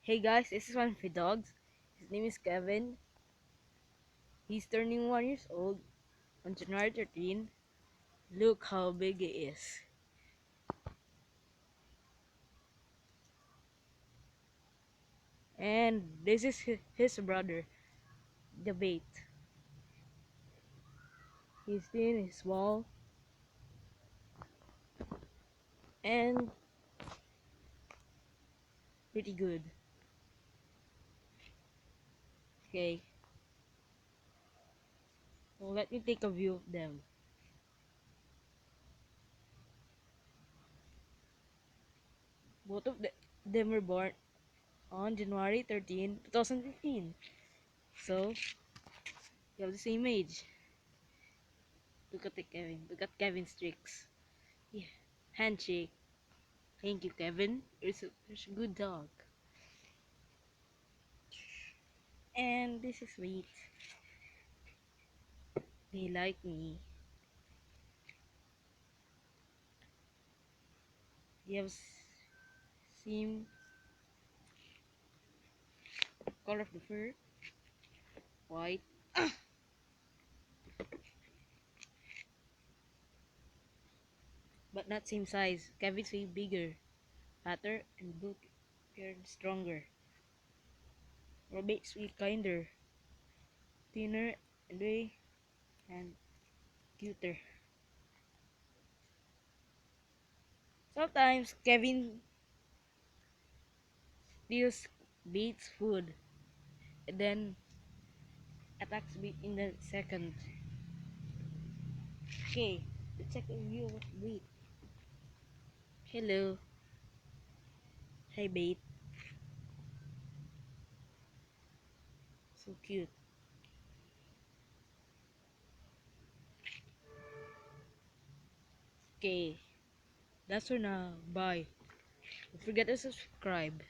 Hey guys, this is one of my dogs. His name is Kevin. He's turning 1 years old on January 13. Look how big he is. And this is his brother, the bait. He's thin, he's small, and pretty good. Okay, so let me take a view of them. Both of them were born on January 13, 2015. So, they have the same age. Look at Kevin. Look at Kevin's tricks. Yeah. Handshake. Thank you, Kevin. You're a good dog. And this is sweet. They like me. They have same color of the fur, white, but not same size. Kevin's way bigger, fatter, and bulkier and stronger. Rabbit's way kinder, thinner, and cuter. Sometimes Kevin steals Bates' food and then attacks Bates in the second. Okay, let's check the view of Bates. Hello. Hi, Bates. So cute. Okay, that's for now. Bye. Don't forget to subscribe.